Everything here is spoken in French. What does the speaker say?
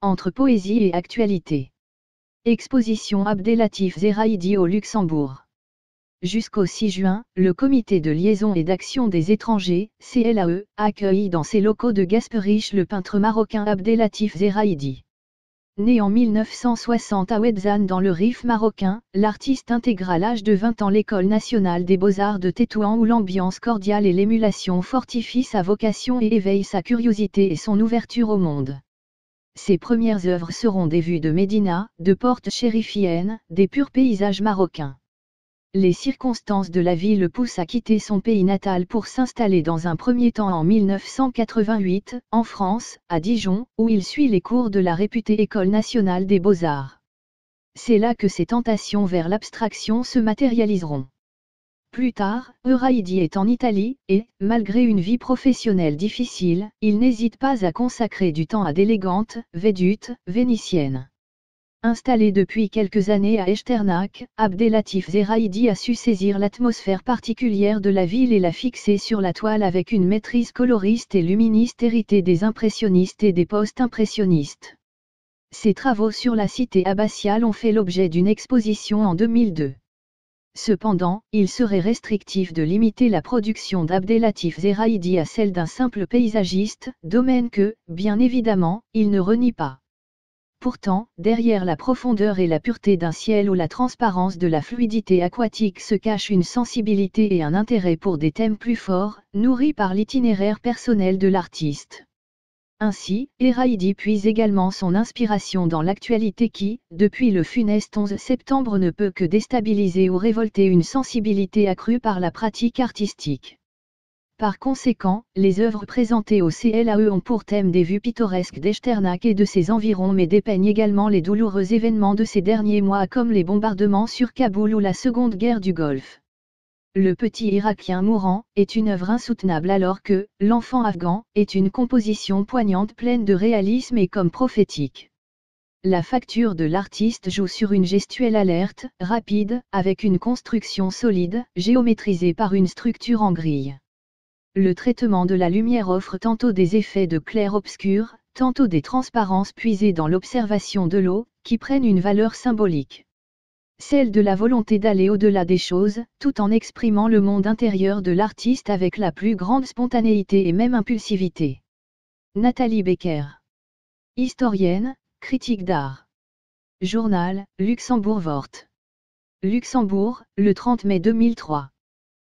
Entre poésie et actualité. Exposition Abdellatif Zeraïdi au Luxembourg. Jusqu'au 6 juin, le Comité de liaison et d'action des étrangers, CLAE, accueille dans ses locaux de Gasperich le peintre marocain Abdellatif Zeraïdi. Né en 1960 à Ouedzane dans le Rif marocain, l'artiste intègre à l'âge de 20 ans l'École nationale des beaux-arts de Tétouan où l'ambiance cordiale et l'émulation fortifient sa vocation et éveillent sa curiosité et son ouverture au monde. Ses premières œuvres seront des vues de Médina, de portes chérifiennes, des purs paysages marocains. Les circonstances de la vie le poussent à quitter son pays natal pour s'installer dans un premier temps en 1988, en France, à Dijon, où il suit les cours de la réputée École nationale des beaux-arts. C'est là que ses tentations vers l'abstraction se matérialiseront. Plus tard, Zeraïdi est en Italie, et, malgré une vie professionnelle difficile, il n'hésite pas à consacrer du temps à d'élégantes vedutes vénitiennes. Installé depuis quelques années à Echternach, Abdellatif Zeraïdi a su saisir l'atmosphère particulière de la ville et la fixer sur la toile avec une maîtrise coloriste et luministe héritée des impressionnistes et des post-impressionnistes. Ses travaux sur la cité abbatiale ont fait l'objet d'une exposition en 2002. Cependant, il serait restrictif de limiter la production d'Abdellatif Zeraïdi à celle d'un simple paysagiste, domaine que, bien évidemment, il ne renie pas. Pourtant, derrière la profondeur et la pureté d'un ciel ou la transparence de la fluidité aquatique se cache une sensibilité et un intérêt pour des thèmes plus forts, nourris par l'itinéraire personnel de l'artiste. Ainsi, Zeraïdi puise également son inspiration dans l'actualité qui, depuis le funeste 11 septembre ne peut que déstabiliser ou révolter une sensibilité accrue par la pratique artistique. Par conséquent, les œuvres présentées au CLAE ont pour thème des vues pittoresques d'Echternach et de ses environs mais dépeignent également les douloureux événements de ces derniers mois comme les bombardements sur Kaboul ou la Seconde Guerre du Golfe. Le petit Irakien mourant est une œuvre insoutenable alors que L'enfant afghan est une composition poignante pleine de réalisme et comme prophétique. La facture de l'artiste joue sur une gestuelle alerte, rapide, avec une construction solide, géométrisée par une structure en grille. Le traitement de la lumière offre tantôt des effets de clair-obscur, tantôt des transparences puisées dans l'observation de l'eau, qui prennent une valeur symbolique. Celle de la volonté d'aller au-delà des choses, tout en exprimant le monde intérieur de l'artiste avec la plus grande spontanéité et même impulsivité. Nathalie Becker. Historienne, critique d'art. Journal, Luxembourg Wort. Luxembourg, le 30 mai 2003.